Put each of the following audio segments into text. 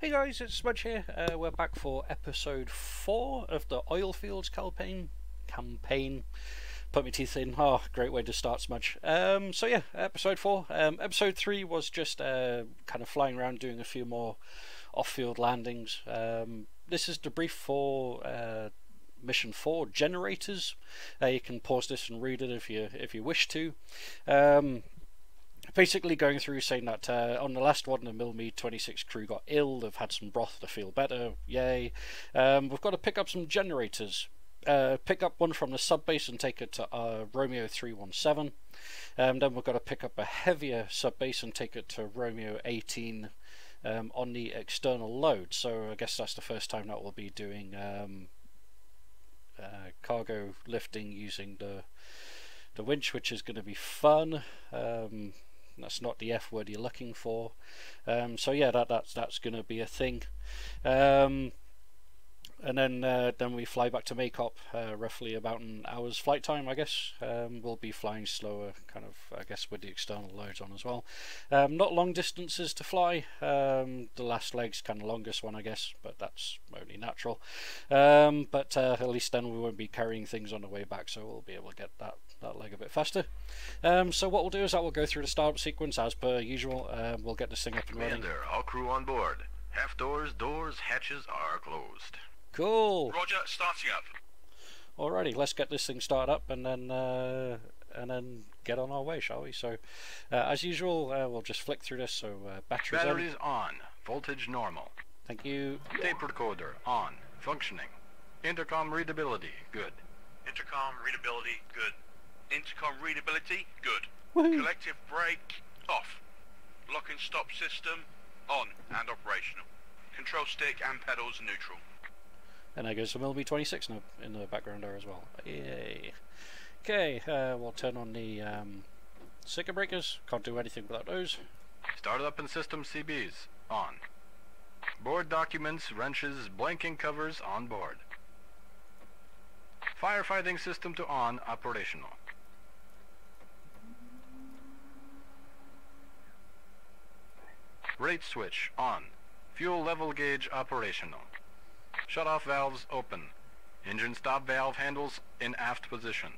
Hey guys, it's Smudge here. We're back for episode 4 of the Oilfield campaign. Put my teeth in. Oh, great way to start, Smudge. So yeah, episode 4. Episode 3 was just kind of flying around doing a few more off-field landings. This is debrief for mission 4, generators. You can pause this and read it if you wish to. Basically going through saying that on the last one the MTV 26 crew got ill, they've had some broth to feel better, yay. We've got to pick up some generators. Pick up one from the sub base and take it to Romeo 317. Then we've got to pick up a heavier sub base and take it to Romeo 18 on the external load. So I guess that's the first time that we'll be doing cargo lifting using the winch, which is going to be fun. That's not the F word you're looking for. So yeah, that's going to be a thing. And then we fly back to Makeup, roughly about an hour's flight time, I guess. We'll be flying slower, kind of, I guess, with the external loads on as well. Not long distances to fly. The last leg's kind of longest one, I guess, but that's only natural. But at least then we won't be carrying things on the way back, so we'll be able to get that leg a bit faster. So what we'll do is that we'll go through the startup sequence as per usual. We'll get this thing up and running. Commander, all crew on board. Half doors, hatches are closed. Cool. Roger, starting up. Alrighty, let's get this thing started up and then get on our way, shall we? So, as usual, we'll just flick through this. So, batteries on. Voltage normal. Thank you. Tape recorder on. Functioning. Intercom readability good. Intercom readability good. Intercom readability good. Woohoo. Collective brake off. Lock and stop system on and operational. Control stick and pedals neutral. And there goes the MTV 26 in the background there as well. Yay. Okay, we'll turn on the circuit breakers. Can't do anything without those. Started up in system CBs on. Board documents, wrenches, blanking covers on board. Firefighting system to on, operational. Rate switch on. Fuel level gauge operational. Shut-off valves open. Engine stop valve handles in aft position.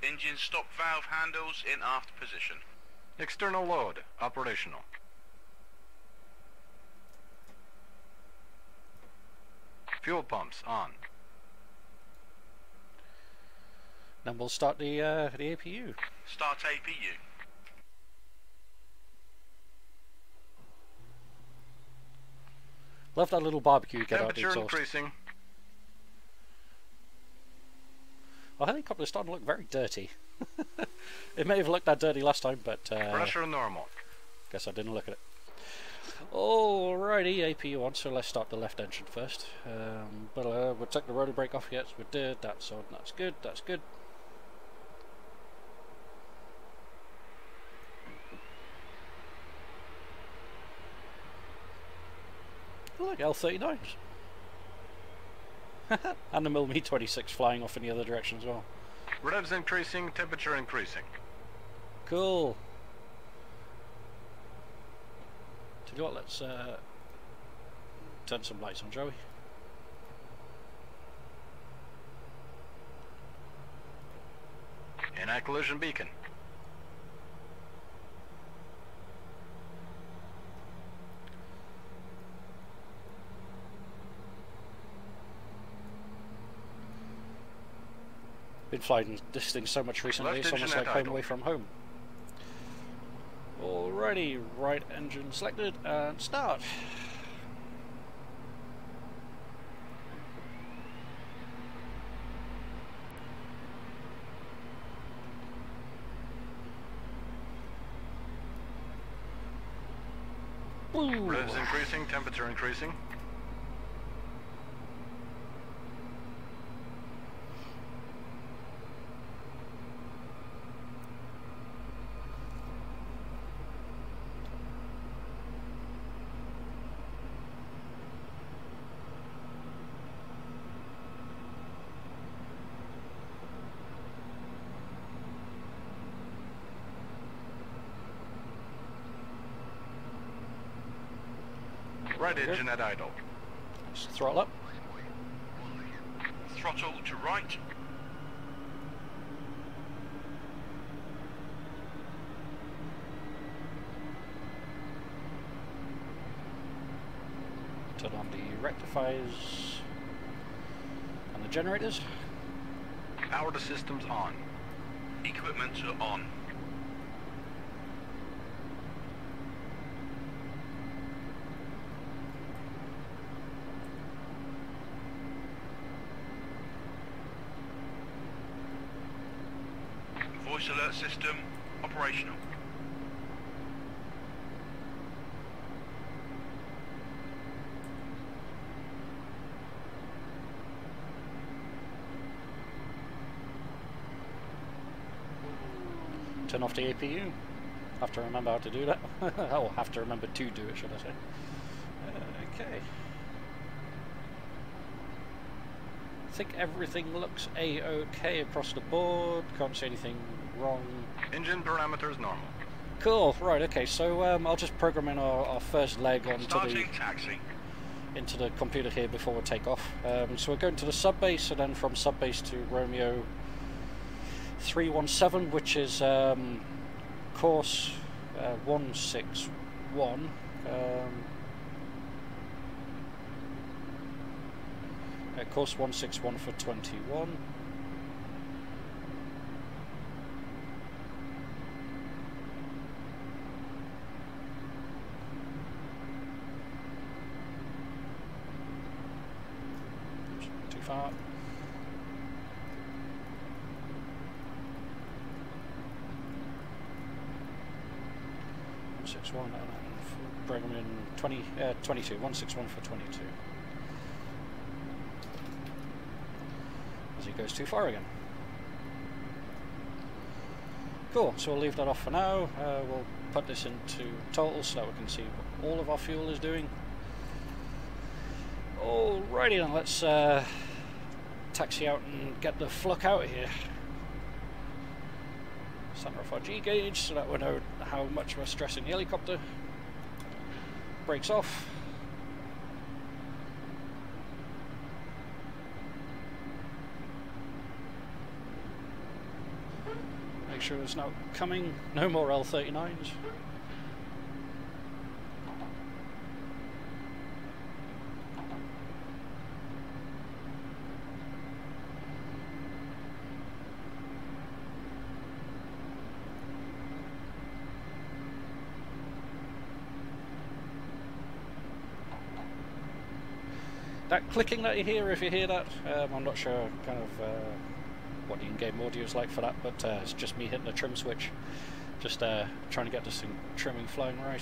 Engine stop valve handles in aft position. External load operational. Fuel pumps on. Then we'll start the APU. Start APU. Love that little barbecue get out the Temperature exhaust. increasing. Our helicopter is starting to look very dirty. It may have looked that dirty last time, but Pressure normal. guess I didn't look at it. Alrighty, APU on, so let's start the left engine first. We'll take the rotor brake off, yes, we did, that's on, that's good, that's good. Oh, look, L-39s. And the MTV 26 flying off in the other direction as well. Revs increasing, temperature increasing. Cool. Tell you what, let's turn some lights on, shall we? Anti-collision beacon. Been flying this thing so much recently, Left it's almost engine like at home idle. away from home. Alrighty, right engine selected and start. Woo. Revs increasing, temperature increasing. Right engine at idle. Let's throttle up. Throttle to right. Turn on the rectifiers and the generators. Power to systems on. Equipment are on. Voice alert system operational. Turn off the APU. Have to remember how to do that. Oh, have to remember to do it, should I say. Okay. I think everything looks A-OK across the board. Can't see anything wrong. Engine parameters normal. Cool, right, okay, so I'll just program in our first leg onto Starting taxi. into the computer here before we take off. So we're going to the subbase, and then from subbase to Romeo 317, which is course 161. Course 161 for 21. Oops, too far. One, bring them in 22, 161 for 22. As he goes too far again. Cool, so we'll leave that off for now. We'll put this into total so that we can see what all of our fuel is doing. Alrighty then, let's taxi out and get the fluck out of here. Center off our G gauge so that we know how much we're stressing the helicopter. Brakes off. Make sure it's not coming. No more L-39s. That clicking that you hear, if you hear that, I'm not sure kind of what the in-game audio is like for that, but it's just me hitting the trim switch, just trying to get this thing trimming flying right.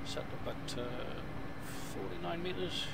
Set it back to 49 meters.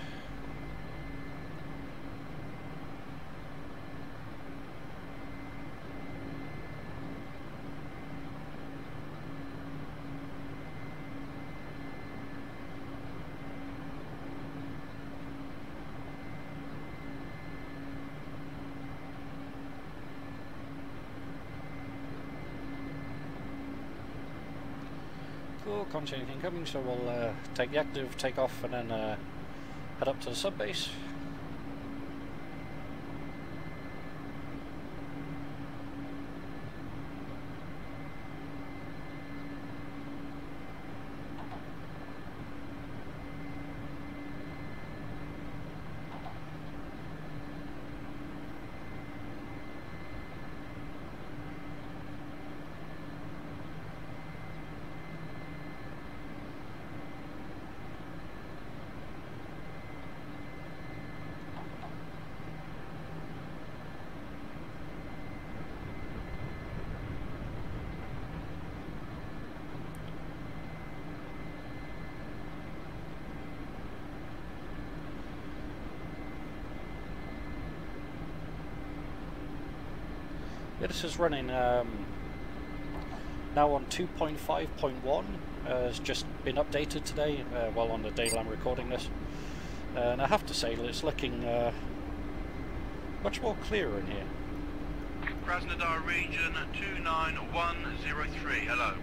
Cool, can't see anything coming, so we'll take the active, take off, and then head up to the subbase. Yeah, this is running Now on 2.5.1, has just been updated today, well on the day I'm recording this. And I have to say that it's looking much more clearer in here. Krasnodar region 29103, hello.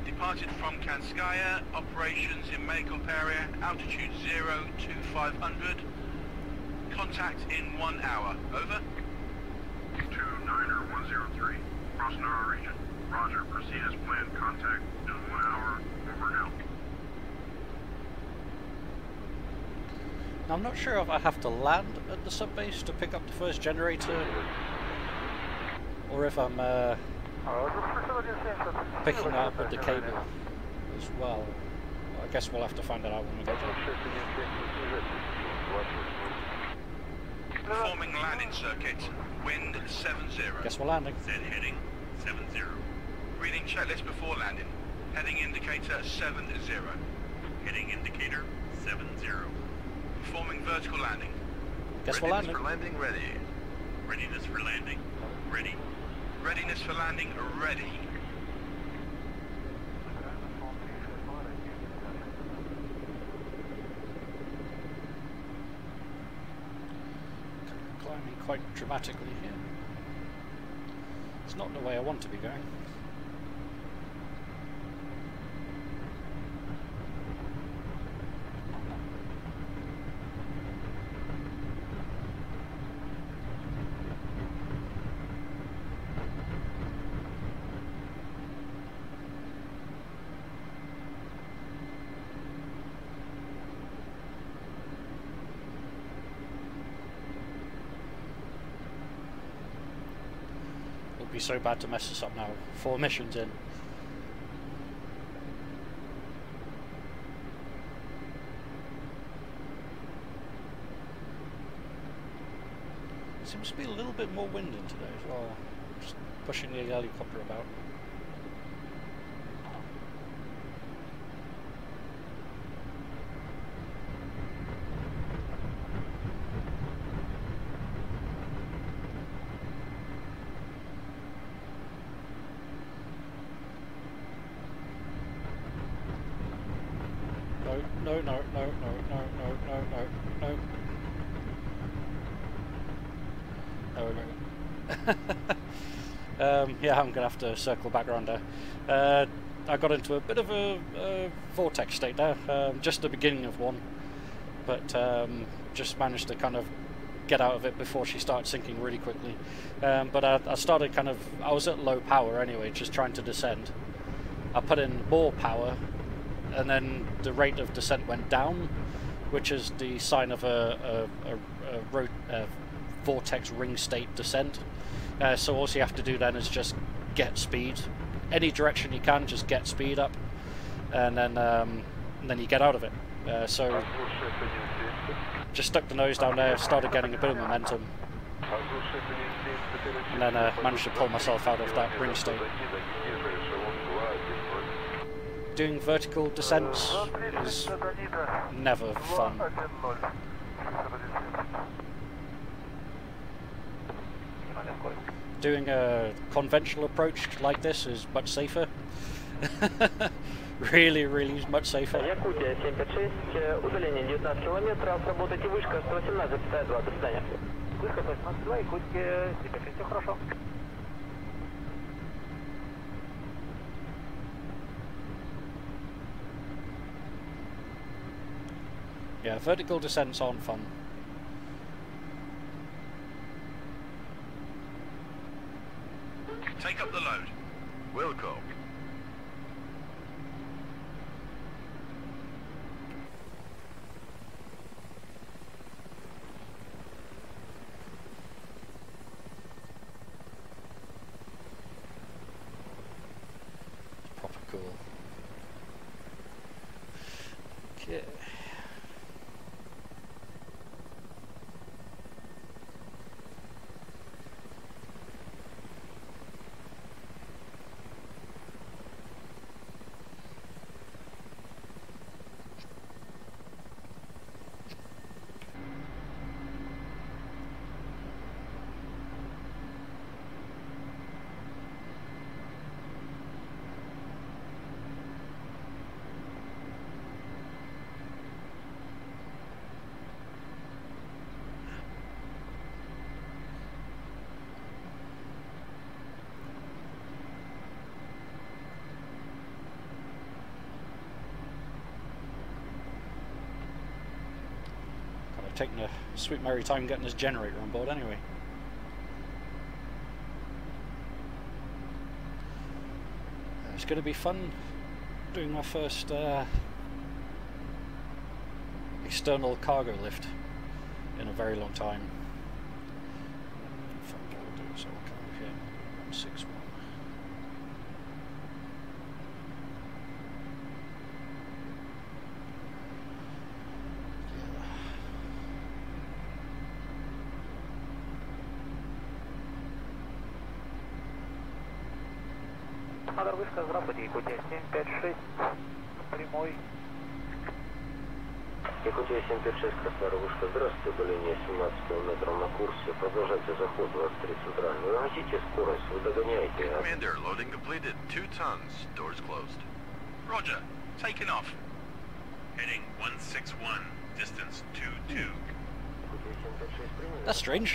Departed from Kanskaya, operations in Makeup area, altitude 0 to 500. Contact in 1 hour, over. 29103, Krasnodar region. Roger, proceed as planned, contact in 1 hour, over now. Now I'm not sure if I have to land at the subbase to pick up the first generator, or if I'm picking that up with the cable as well. I guess we'll have to find that out when we get there. Forming landing circuit, wind 70. Guess we're landing. Then heading 70. Reading checklist before landing. Heading indicator 70. Heading indicator 70. Performing vertical landing. Guess we're landing. For landing ready. Readiness for landing. Ready. Readiness for landing ready. Climbing quite dramatically here. It's not the way I want to be going. Be so bad to mess this up now. 4 missions in. Seems to be a little bit more wind in today as well. Just pushing the helicopter about. No. Yeah, I'm gonna have to circle back around there. I got into a bit of a vortex state there, just the beginning of one, but just managed to kind of get out of it before she started sinking really quickly. But I started kind of, I was at low power anyway, just trying to descend. I put in more power, and then the rate of descent went down, which is the sign of a Vortex Ring State descent. So all you have to do then is just get speed, any direction you can, just get speed up, and then you get out of it. So just stuck the nose down there, started getting a bit of momentum, and then managed to pull myself out of that ring state. Doing vertical descents is never fun. Doing a conventional approach like this is much safer. really much safer. Якутия 756, удаление 19 километров, работайте вышка 118, 52, до свидания. Вышка 118, Якутия 756, все хорошо. Yeah, vertical descents aren't fun. Take up the load. Wilco. Proper cool. Okay. taking a sweet merry time getting this generator on board anyway. It's going to be fun doing my first external cargo lift in a very long time. In fact, what I'll do is I'll come over here, 161. Радар вышка, здравствуйте, Якутия 756, прямой. Якутия 756, Краснодар вышка, здравствуйте, по линии 17 км на курсе, продолжайте заход 23 центральный. Нагасите скорость, вы догоняете. Commander, loading completed, 2 tons, doors closed. Roger, taking off. Heading 161, distance 22. That's strange.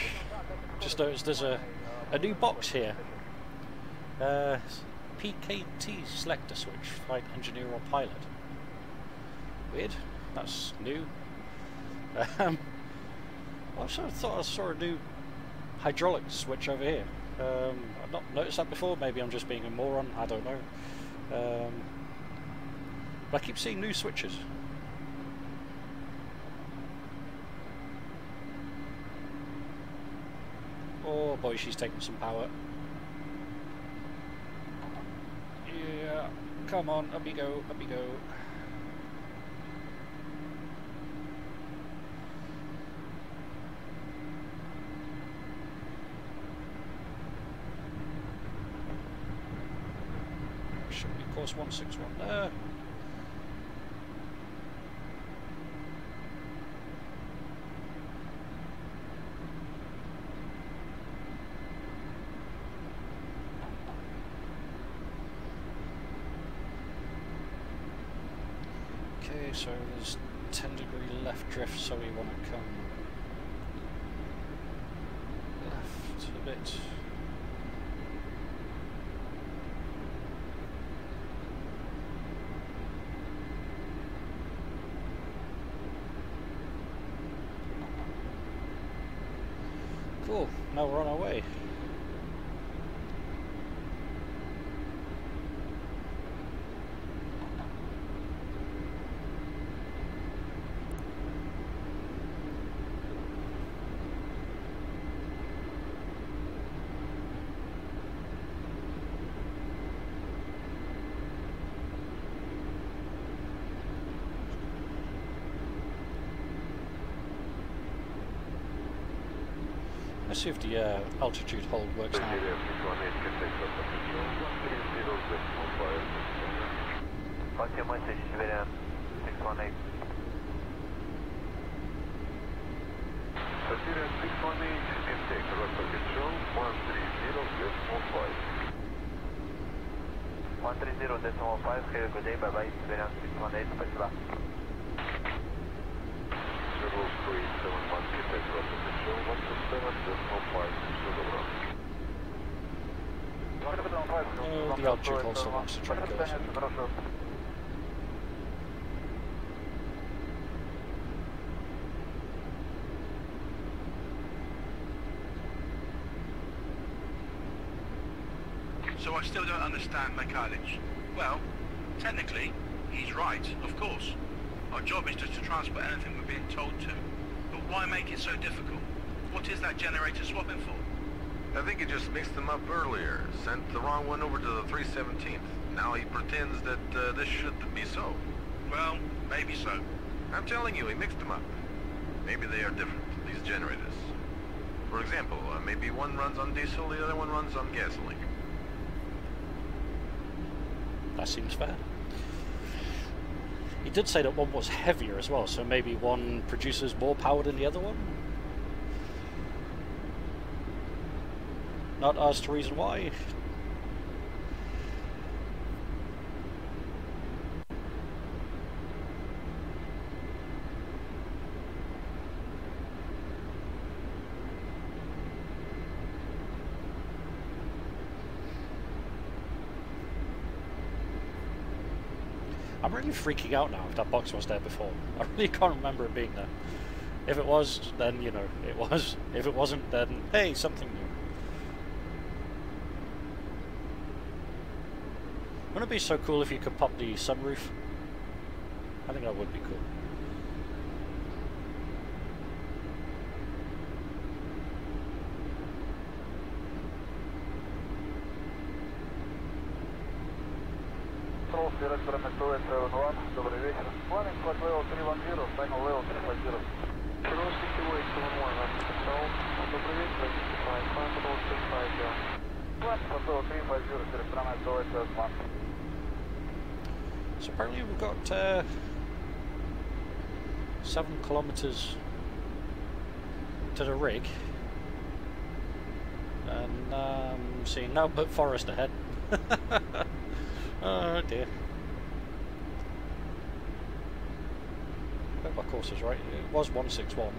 Just noticed there's a new box here. PKT selector switch, flight engineer or pilot. Weird. That's new. I sort of thought I saw a new hydraulic switch over here. I've not noticed that before. Maybe I'm just being a moron. I don't know. But I keep seeing new switches. Oh boy, she's taking some power. Yeah, come on, up you go, up you go. Should be course 161 there. Okay, so there's 10° left drift, so we want to come left a bit. Cool, now we're on our way. Let's see if the altitude hold works now. Good day, bye-bye, Siberian 618, спасибо. Oh, the altitude also wants to try and go. So I still don't understand Mikhailych. Well, technically, he's right, of course. Our job is just to transport anything we're being told to. But why make it so difficult? What is that generator swapping for? I think he just mixed them up earlier, sent the wrong one over to the 317th. Now he pretends that this should be so. Well, maybe so. I'm telling you, he mixed them up. Maybe they are different, these generators. For example, maybe one runs on diesel, the other one runs on gasoline. That seems fair. He did say that one was heavier as well, so maybe one produces more power than the other one? Not asked the reason why. I'm really freaking out now if that box was there before. I really can't remember it being there. If it was, then, you know, it was. If it wasn't, then, hey, something new. Wouldn't it be so cool if you could pop the sunroof? I think that would be cool. Директор MTV Oilfield, добрый вечер. Planning flight level 310, final level 350. Control 68, 211, that's the control. Добрый вечер, 65, control 650. Plan flight level 350, директор MTV Oilfield. So apparently we've got 7 kilometers to the rig, and seeing now but forest ahead. Oh dear. Hope my course is right. It was 161. I'm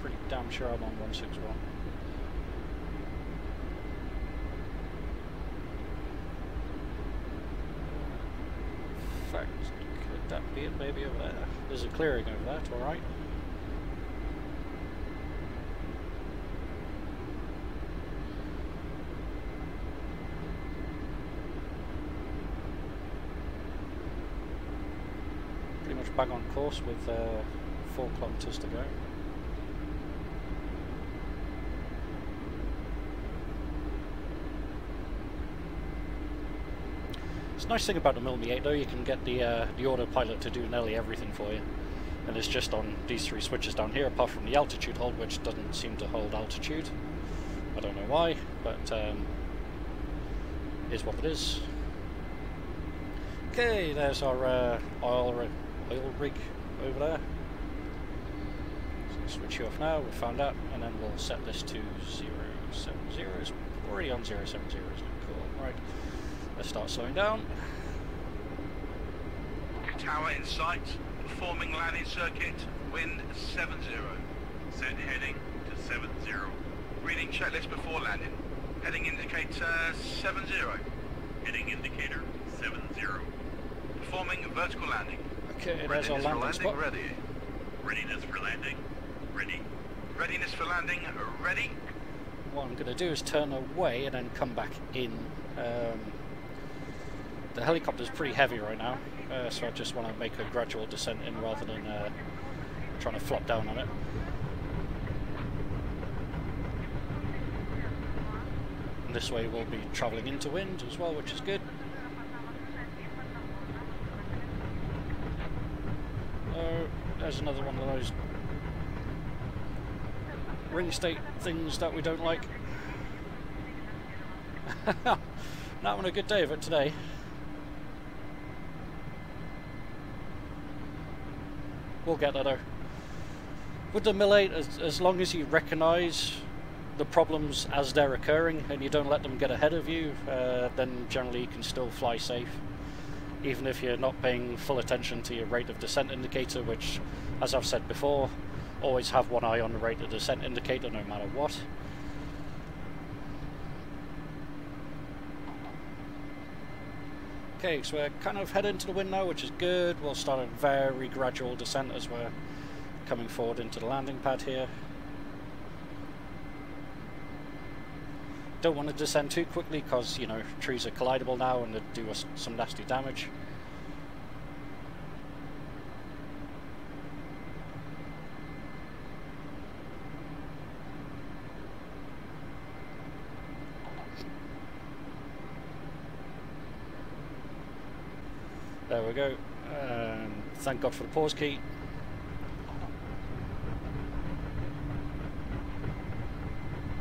pretty damn sure I'm on 161. In fact, could that be it? Maybe over there. There's a clearing over there, to our right. Pretty much bang on course with 4 kilometers to go. It's a nice thing about the mm8 though, you can get the autopilot to do nearly everything for you, and it's just on these 3 switches down here, apart from the altitude hold, which doesn't seem to hold altitude. I don't know why, but is what it is. Okay, there's our oil rig over there. So switch you off now, we've found that, and then we'll set this to 070. It's already on 070, isn't it? Cool, right. Let's start slowing down. Tower in sight, forming landing circuit, wind 70. Set heading to 70. Reading checklist before landing. Heading indicator 70. Heading indicator 70. Performing vertical landing. Okay, there's our landing spot. Ready. Readiness for landing. Ready. Readiness for landing. Ready. What I'm going to do is turn away and then come back in. The helicopter's pretty heavy right now, so I just want to make a gradual descent in rather than trying to flop down on it. And this way we'll be travelling into wind as well, which is good. Oh, there's another one of those ring state things that we don't like. Not having a good day of it today. We'll get there though. With the MIL8, as long as you recognise the problems as they're occurring and you don't let them get ahead of you, then generally you can still fly safe. Even if you're not paying full attention to your rate of descent indicator, which, as I've said before, always have one eye on the rate of descent indicator no matter what. Okay, so we're kind of heading to the wind now, which is good. We'll start a very gradual descent as we're coming forward into the landing pad here. Don't want to descend too quickly because, you know, trees are collidable now and they do us some nasty damage. There we go. Thank God for the pause key.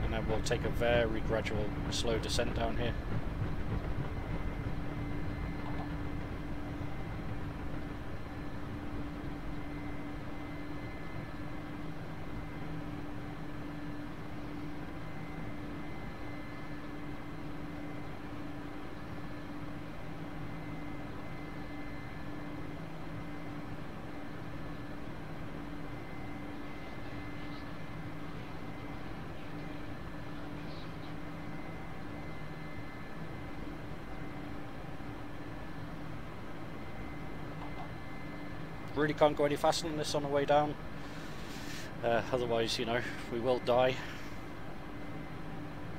And then we'll take a very gradual, slow descent down here. Really can't go any faster than this on the way down. Otherwise, you know, we will die.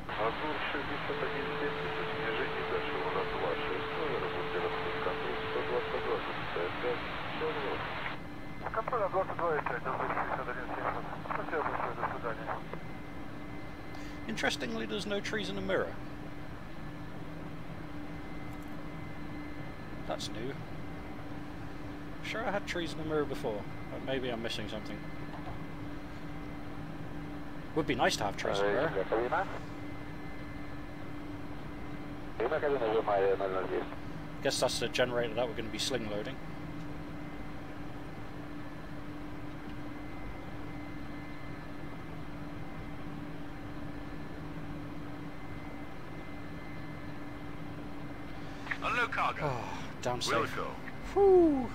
Азур 6170, снижение дальше у нас 26, работе контроль 122, 65, все вот. Контроль 22,5, Азур 6170. Спасибо большое, до свидания. Interestingly, there's no trees in the mirror. That's new. Sure, I had trees in the mirror before, but maybe I'm missing something. Would be nice to have trees in the mirror. Guess that's the generator that we're going to be sling loading. Unload cargo. Oh, damn safe. We'll go. Whew.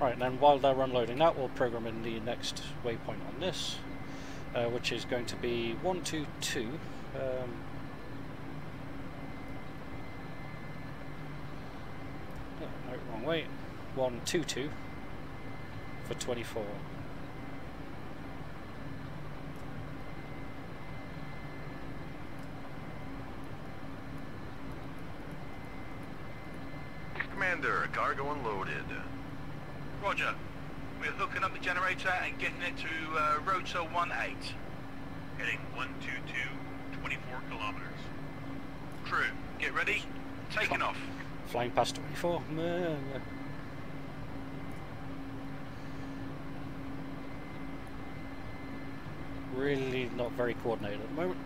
Right, and then while they're unloading that, we'll program in the next waypoint on this, which is going to be 122. No, wrong way. 122 for 24. Commander, cargo unloaded. Roger. We're hooking up the generator and getting it to rotor 18. Heading 122, 24 kilometers. Crew, get ready. Taking off. Flying past 24. Really not very coordinated at the moment.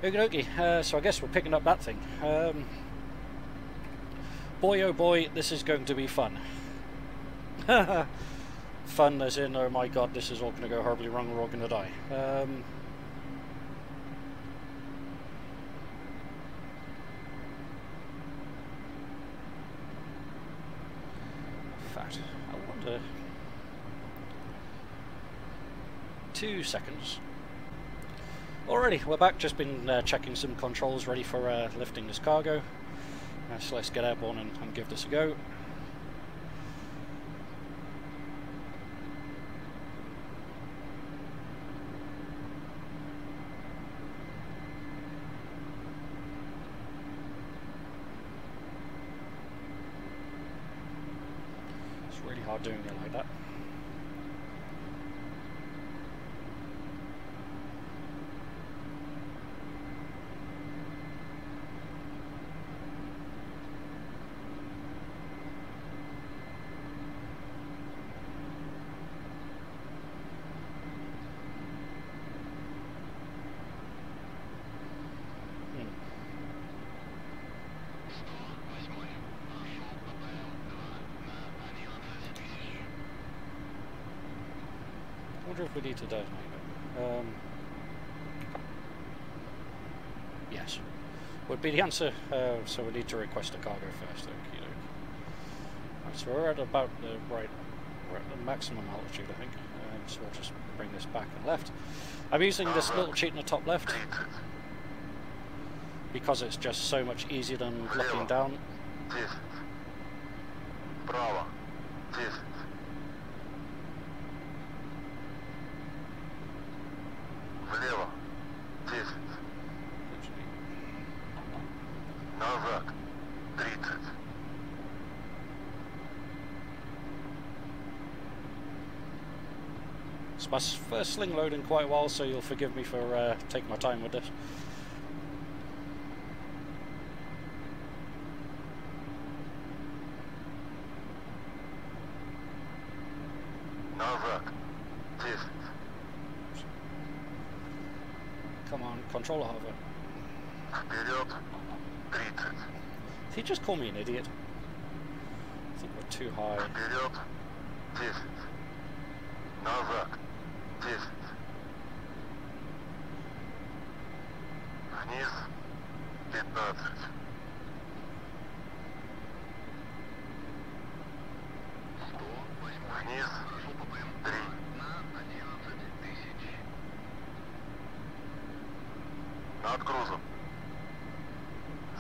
Okie dokie, so I guess we're picking up that thing. Boy oh boy, this is going to be fun. Fun as in, oh my god, this is all going to go horribly wrong, we're all going to die. In fact, I wonder... 2 seconds. Alrighty, we're back, just been checking some controls ready for lifting this cargo. So let's get airborne and give this a go. It's really hard doing it like that. I wonder if we need to detonate it. Yes, would be the answer. So we need to request a cargo first. Okay, right, so we're at about the we're at the maximum altitude, I think. So we'll just bring this back and left. I'm using this little sheet in the top left because it's just so much easier than looking down. Право. 10. Влево. 10. Назад. 30. It's my first sling load in quite a while, so you'll forgive me for taking my time with this. Назад. 10. Come on, controller hover. Вперед. 30. Did he just call me an idiot? I think we're too high. Вперед. 10. Назад. 10. Вниз. 15. Вниз. 3. Над грузом.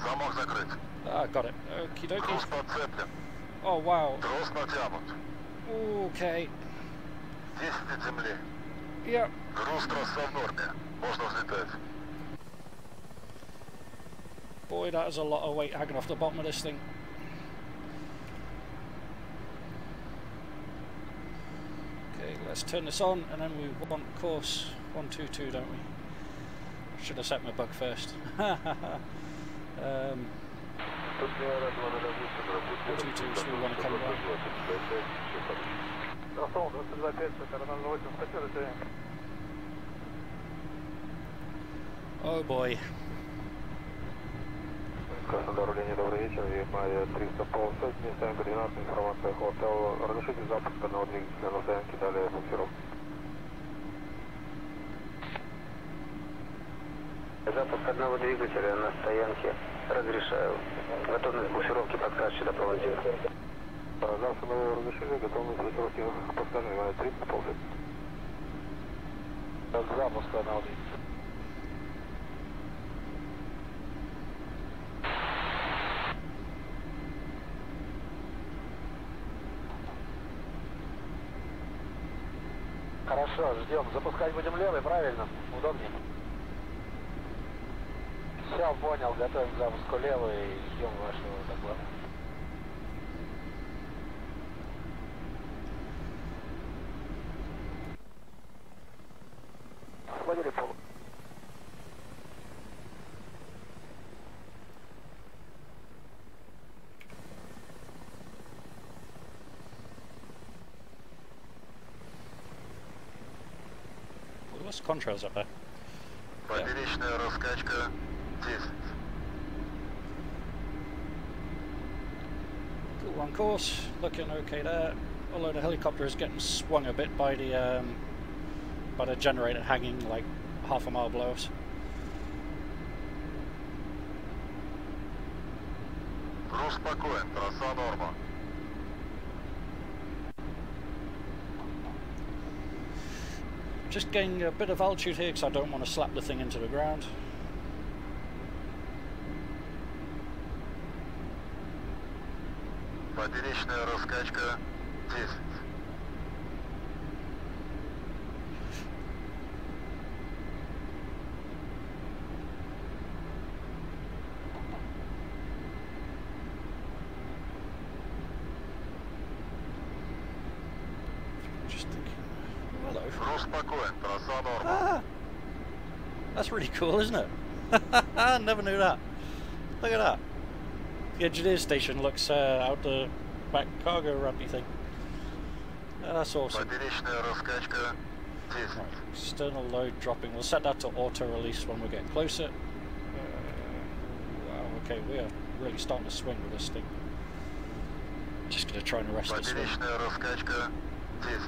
Замок закрыт. Ah, got it. Okie Груз dokie. подцеплен. Oh wow. Трос натянут. Okay. 10 от земли. Yeah. Груз трасса в норме. Можно взлетать. Boy, that is a lot of weight hanging off the bottom of this thing. Okay, let's turn this on, and then we want course 122, don't we? Should have set my bug first. 122, so we want to come back. Oh boy. Краснодар, линия, добрый вечер. Майя 300 полсотни, ставим координаты, информация хотел. Разрешите запуск одного двигателя на стоянке, далее буксировку. Запуск одного двигателя на стоянке разрешаю. Готовность буксировки подскажите до проводника. Завтра новое разрешение, готовность буксировки подскажите, Майя 300 полсотни. Запуск одного двигателя. Хорошо, ждем. Запускать будем левый, правильно? Удобнее. Все, понял. Готовим к запуску левый и ждем вашего доклада. Схватили пол. What's contrails up there? Поперечная раскачка 10. Cool on course, looking okay there. Although the helicopter is getting swung a bit by the generator hanging like half a mile below us. Груз спокоен, трасса норма. Just getting a bit of altitude here because I don't want to slap the thing into the ground. Поперечная раскачка 10. Just thinking. Hello. Груз спокоен, трасса норма. Ah, that's really cool, isn't it? I never knew that. Look at that. The engineer station looks out the back cargo rampy thing. That's awesome. Поперечная раскачка 10. Right, external load dropping. We'll set that to auto release when we get closer. Wow, okay, we are really starting to swing with this thing. Just gonna try and arrest this one. Поперечная раскачка 10.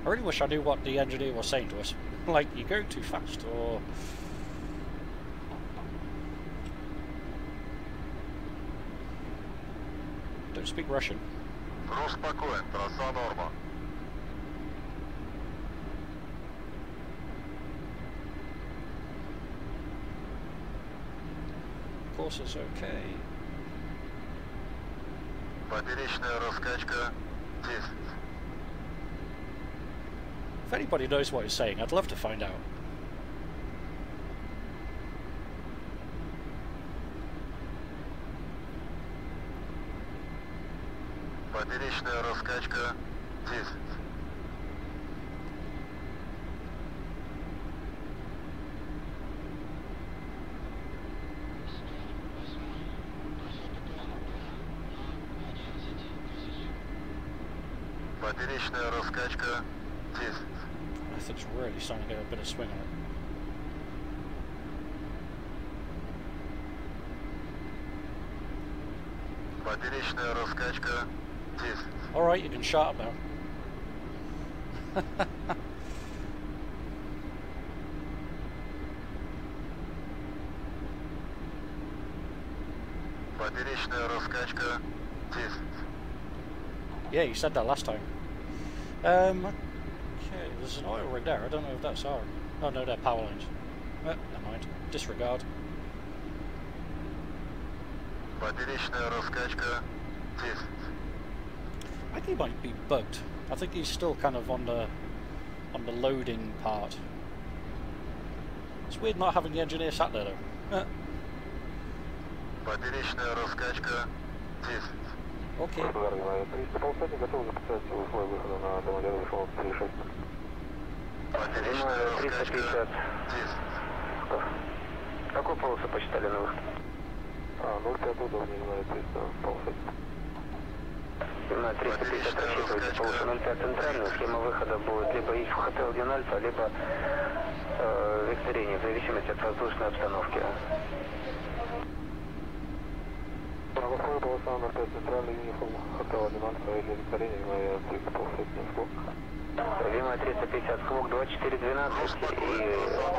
I really wish I knew what the engineer was saying to us. Like, you're going too fast, or... Don't speak Russian. Груз спокоен, трасса норма. Course is okay. Поперечная раскачка 10. If anybody knows what he's saying, I'd love to find out. Поперечная раскачка 10. Поперечная раскачка 10. I think it's really starting to get a bit of swing on it. Поперечная раскачка 10. Alright, you can shut up now. Поперечная раскачка 10. Yeah, you said that last time. Okay, there's an oil rig there. I don't know if that's our... Oh no, they're power lines. Never mind. Disregard. Поперечная раскачка I think he might be bugged. I think he's still kind of on the loading part. It's weird not having the engineer sat there though. Поперечная раскачка 10. Okay. Поперечная раскачка 10. Какую полосу посчитали на выход? 0,5 удобнее, 300 полосы. На 350 рассчитывайте полосу 0,5 центральную. Схема выхода будет либо из Hotel Динальфа, либо Викторине, в зависимости от воздушной обстановки. Православная полоса 0,5 центральный, Юниформ Hotel Динальфа или Викторине, 300 полосы Склок. Лима 350 Склок 2412 и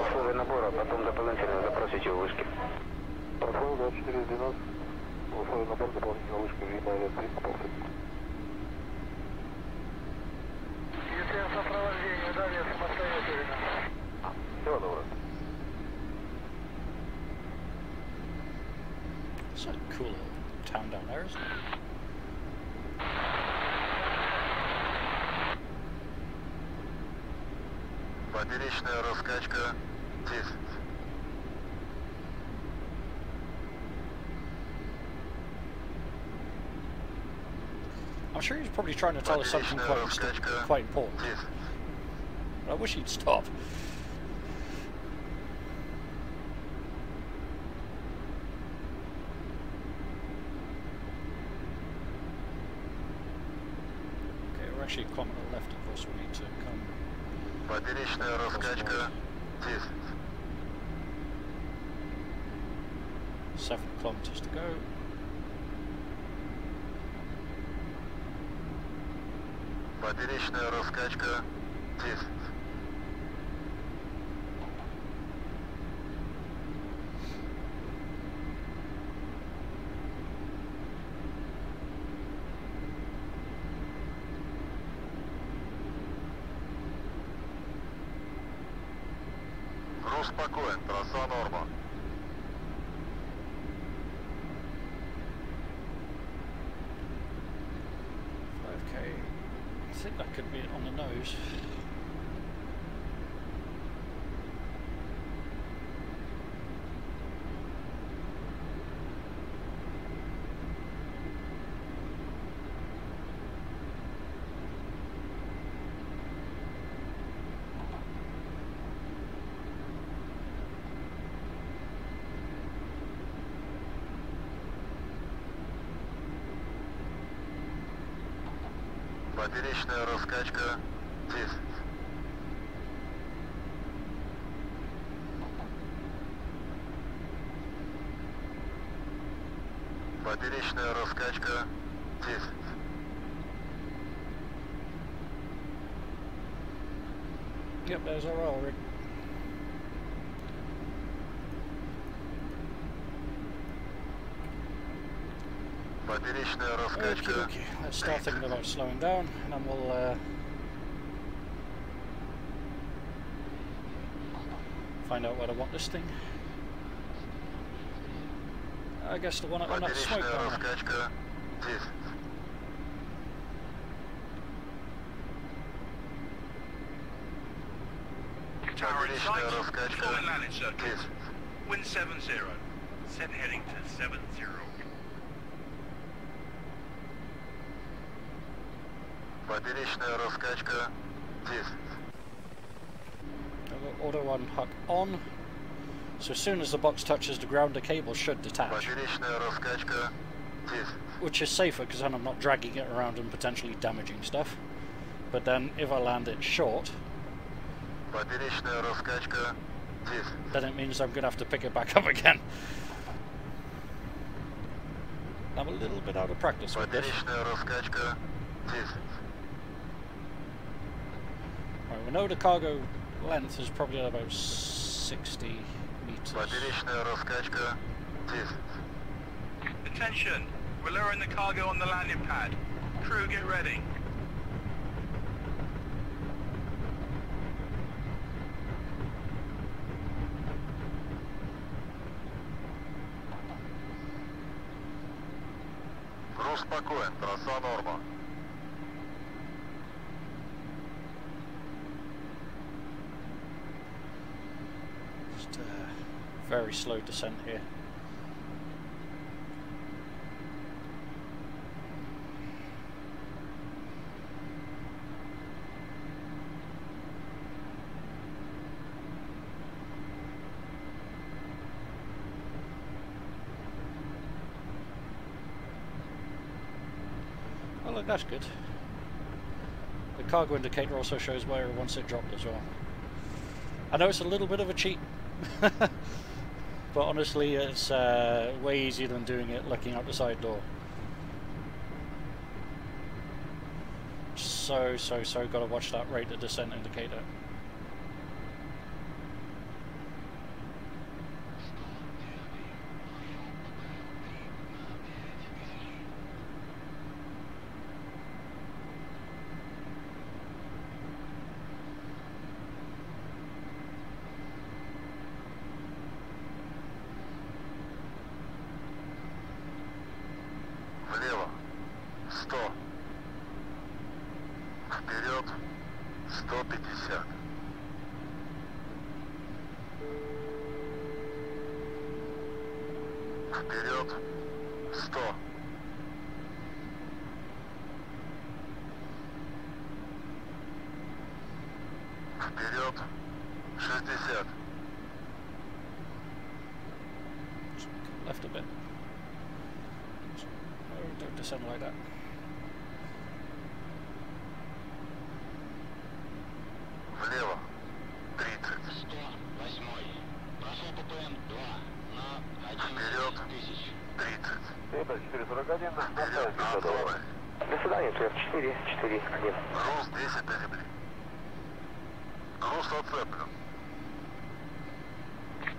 условия набора, потом дополнительно запросите у вышки. Православная 2412, условия набора, дополнительно вышка, Лима 300 полосы. Если сопровождение, далее самостоятельно. Всего доброго. It's a cool little town down there, isn't it? Поперечная раскачка 10. I'm sure he's probably trying to tell us something quite important. But I wish he'd stop. Okay, we're actually a kilometer left of us. We need to come. Поперечная раскачка 10. 7 kilometers to go. Поперечная раскачка 10. Груз спокоен, трасса норма. I think that could be on the nose. Поперечная раскачка 10. Поперечная раскачка 10. Yep, there's our oil rig. Поперечная раскачка. Okay. Let's start thinking about slowing down, and then we'll find out where to want this thing. I guess the one on that smoke Поперечная bar. раскачка 10. Tower in sight. Поперечная раскачка Forming landing circuit. 10. Wind 70. Set heading to 70. Поперечная раскачка 10. Auto unhook on. So as soon as the box touches the ground, the cable should detach. Поперечная раскачка 10. Which is safer because then I'm not dragging it around and potentially damaging stuff. But then if I land it short, Поперечная раскачка 10. then it means I'm going to have to pick it back up again. I'm a little bit out of practice with this. Поперечная раскачка 10. Right, we know the cargo length is probably about 60 meters. Поперечная раскачка 10. Attention! We're lowering the cargo on the landing pad. Crew, get ready. Груз Курс спокоен, трасса норма. Just a very slow descent here. Oh look, that's good. The cargo indicator also shows where once it dropped as well. I know it's a little bit of a cheat, but honestly it's way easier than doing it looking out the side door. So gotta watch that rate of descent indicator. Влево. 100. Вперед. 150. Вперед. 100. Вперед. 60. Left a bit. No, don't descend like that. Влево. 30. Вперед. 30. Т-441, Вперед на отрове. До свидания, ТР-4, 4, 1. Груз 10 до земли. Груз отцеплен.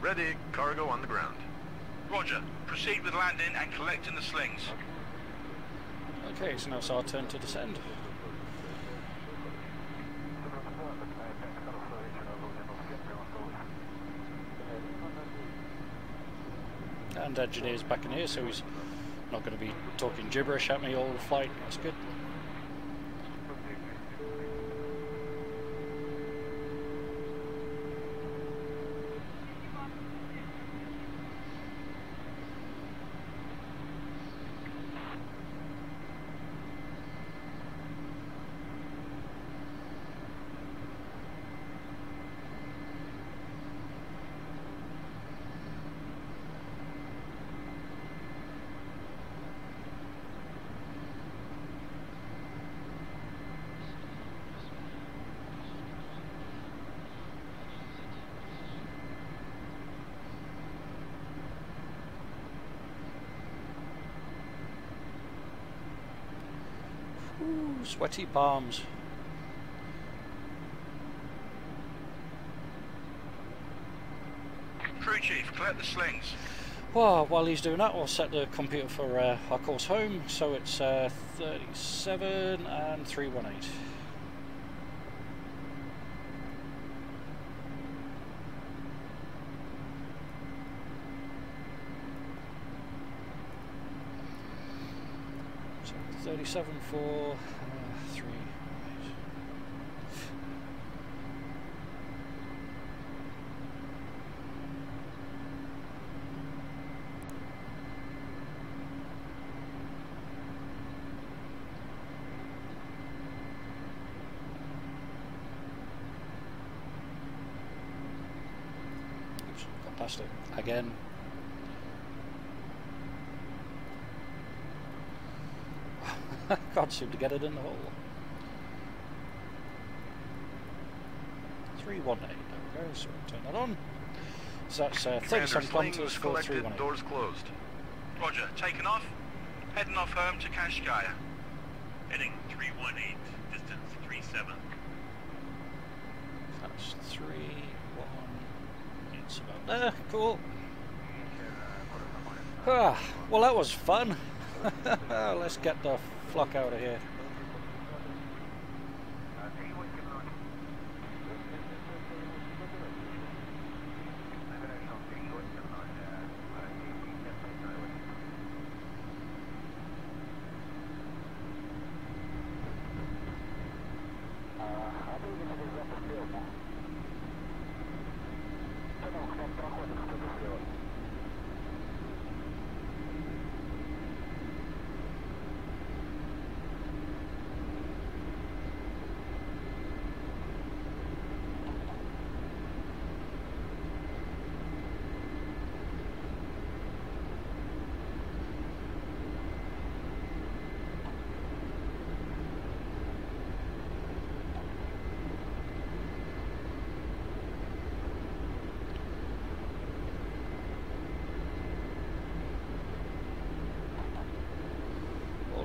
Ready, cargo on the ground. Roger. Proceed with landing and collecting the slings. Okay, so now it's our turn to descend. And engineer's back in here, so he's not going to be talking gibberish at me all the flight. That's good. Ooh, sweaty palms. Crew chief, collect the slings. Well, while he's doing that, we'll set the computer for our course home. So it's 37 and 318. So 37 for 318. Oops, got past it again. Can't seem to get it in the hole. 318. There we go. So we'll turn that on. So that's 37 kilometers for collected, 318. doors closed. Roger. Taking off. Heading off home to Kashgaya. Heading 318, distance 37. That's 318. It's about there. Cool. Ah, well, that was fun. Let's get the flock out of here.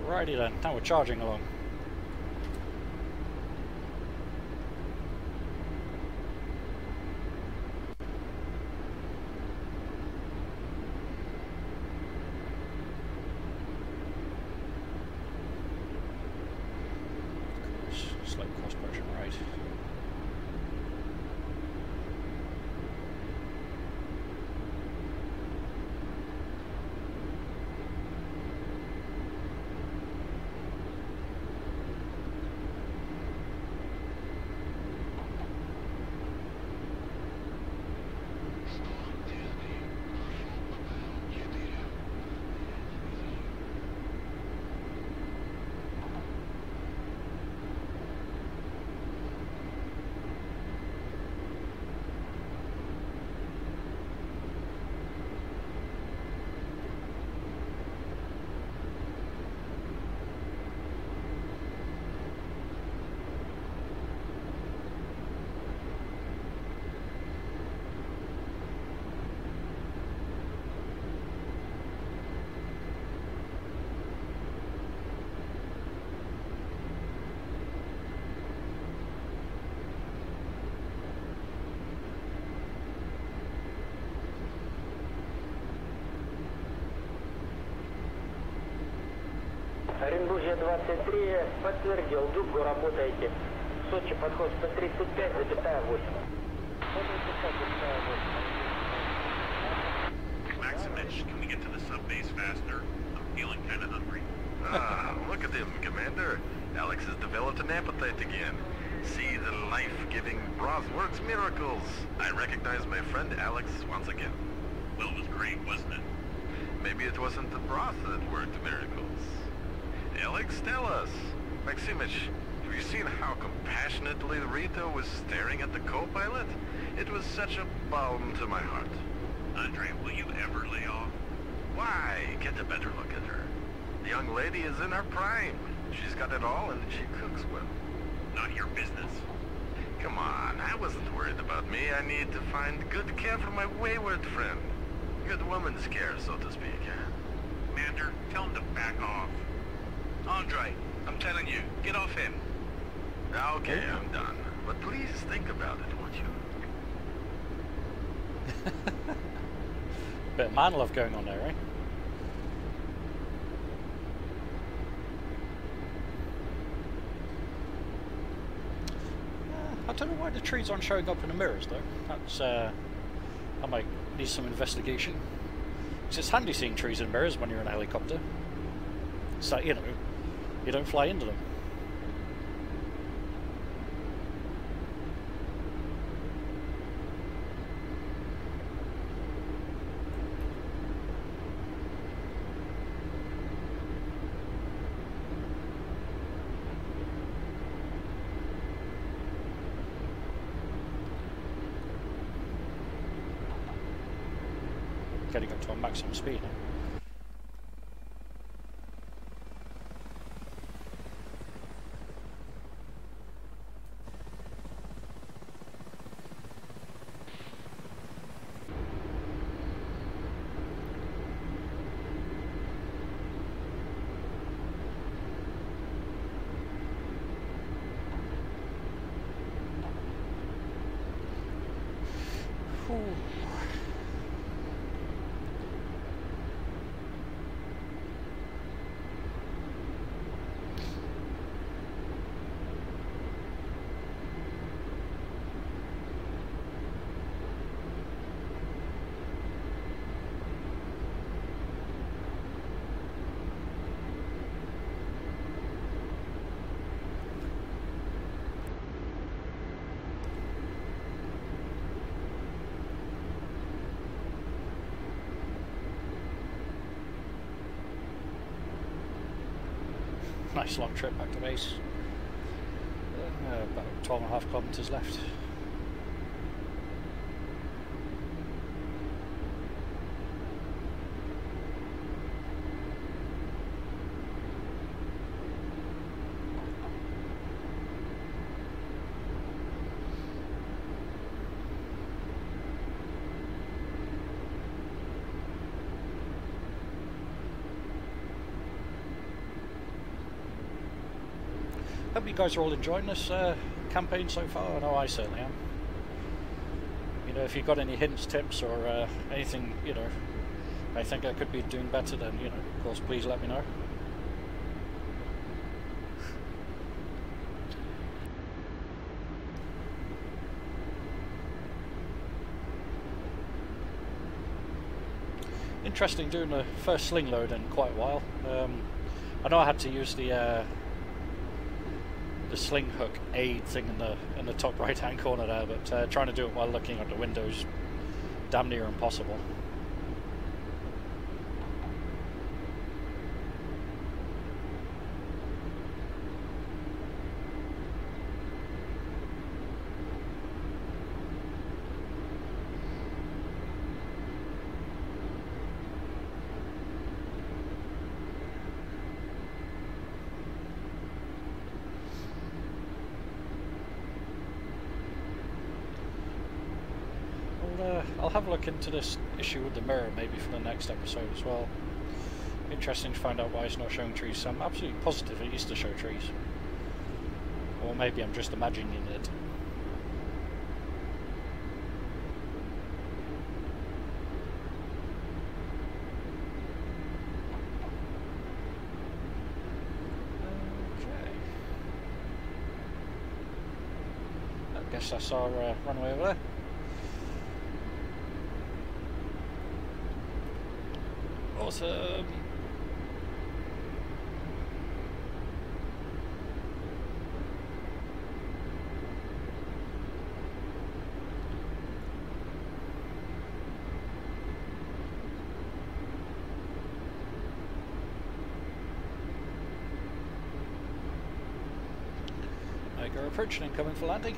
Alrighty then, now we're charging along. Slight cross pressure right. Оренбуржье 23 подтвердил, Дубгу работаете. Сочи, подход 135,8. Maximich, can we get to the sub base faster? I'm feeling kind of hungry. Ah, look at him, Commander. Alex has developed an appetite again. See the life-giving broth works miracles. I recognize my friend Alex once again. Well, it was great, wasn't it? Maybe it wasn't the broth that worked miracles. Alex, tell us. Maximich, have you seen how compassionately Rito was staring at the co-pilot? It was such a balm to my heart. Andre, will you ever lay off? Why? Get a better look at her. The young lady is in her prime. She's got it all and she cooks well. Not your business. Come on, I wasn't worried about me. I need to find good care for my wayward friend. Good woman's care, so to speak. Commander, tell him to back off. Andre, I'm telling you, get off him. Okay, I'm done. But please think about it, won't you? Bit of man love going on there, right? I don't know why the trees aren't showing up in the mirrors though. That's I might need some investigation. 'Cause it's handy seeing trees in mirrors when you're in a helicopter. So you know, you don't fly into them. Getting up to a maximum speed now. Nice long trip back to base. About 12.5 kilometres left. Hope you guys are all enjoying this campaign so far. I know I certainly am. You know, if you've got any hints, tips, or anything, you know, I think I could be doing better, then, you know, of course, please let me know. Interesting doing the first sling load in quite a while. I know I had to use the sling hook aid thing in the top right hand corner there, but trying to do it while looking at the windows, damn near impossible. I'll have a look into this issue with the mirror maybe for the next episode as well. Interesting to find out why it's not showing trees. So I'm absolutely positive it used to show trees. Or maybe I'm just imagining it. Okay. I guess that's our runway over there. Awesome. Tiger approaching and coming for landing.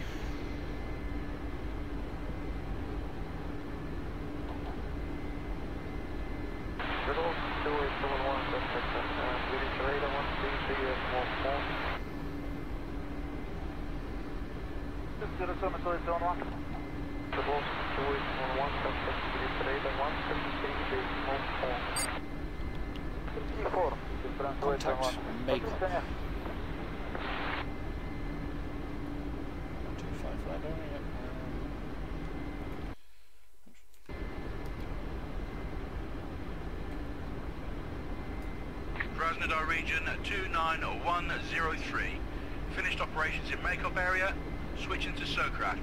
Contact Makeup. 125 ladder, yep. Krasnodar region 29103. Finished operations in Makeup area. Switching to Sokrat.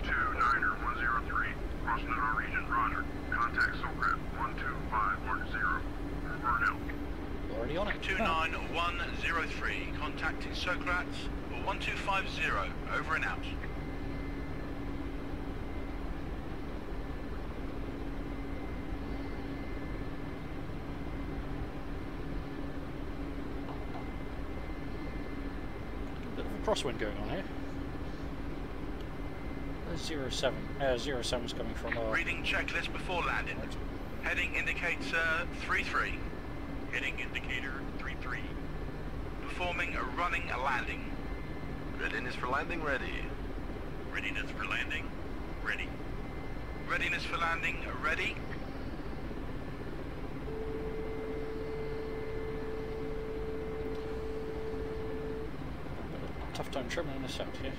29103. Krasnodar region, roger. Contact Sokrat 12510. Over and out. Already on it. 29103. Contacting Sokrat for 1250. Over and out. Bit of a crosswind going on here. There's 07. 07's coming from our... Reading checklist before landing. Right. Heading indicates 33. Heading indicator 33. Performing a running a landing. Readiness for landing ready. Readiness for landing ready. Readiness for landing ready. Tough time trimming this out here.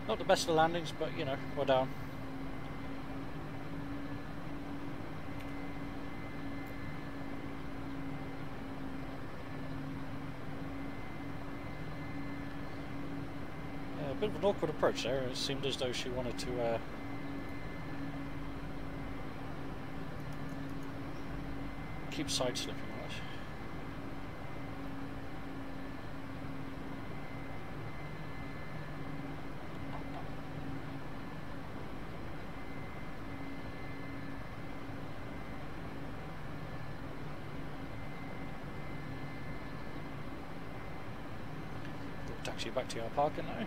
Not the best of landings, but you know, we're down. A bit of an awkward approach there. It seemed as though she wanted to keep side slipping on us. Taxi back to our parking now.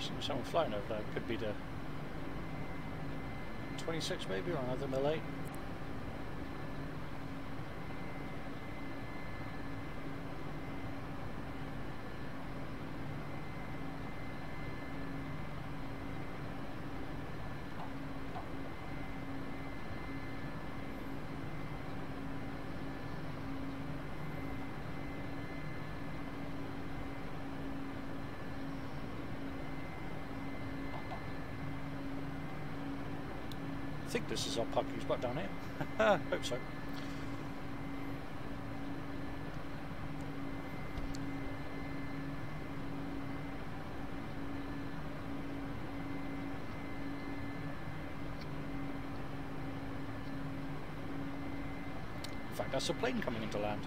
seen someone flying over there. Could be the 26 maybe, or another mil 8. I think this is our parking spot down here. Hope so. In fact, that's a plane coming into land.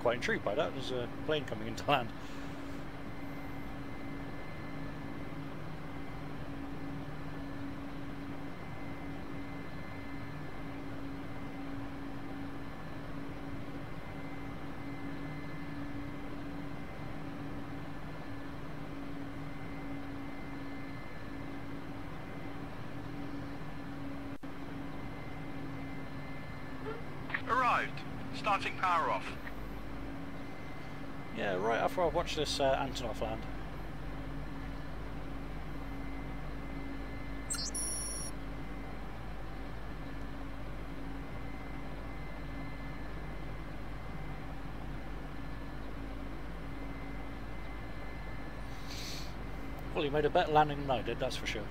Quite intrigued by that. There's a plane coming into land. Arrived. Starting power off. Yeah, right after I watched this Antonov land. Well, he made a better landing than I did, that's for sure.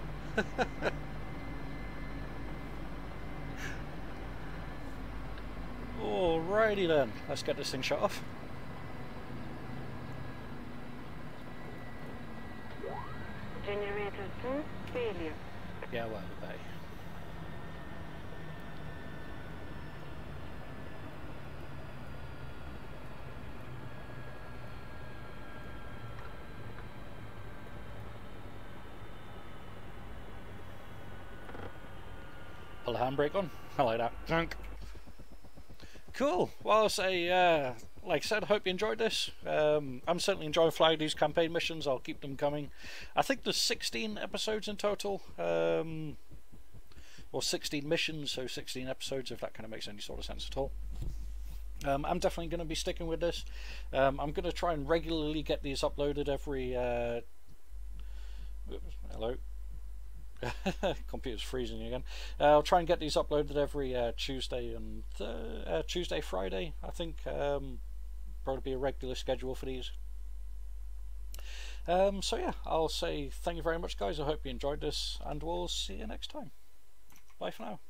Alrighty then, let's get this thing shut off. Generator 2, failure. Yeah, well, the bay. Pull the handbrake on. I like that. Drunk. Cool. Well, I'll say, like I said, I hope you enjoyed this. I'm certainly enjoying flying these campaign missions. I'll keep them coming. I think there's 16 episodes in total. Or 16 missions, so 16 episodes, if that kind of makes any sort of sense at all. I'm definitely going to be sticking with this. I'm going to try and regularly get these uploaded every... hello? Computer's freezing again. I'll try and get these uploaded every Tuesday and Tuesday, Friday. I think probably be a regular schedule for these. So yeah, I'll say thank you very much, guys. I hope you enjoyed this, and we'll see you next time. Bye for now.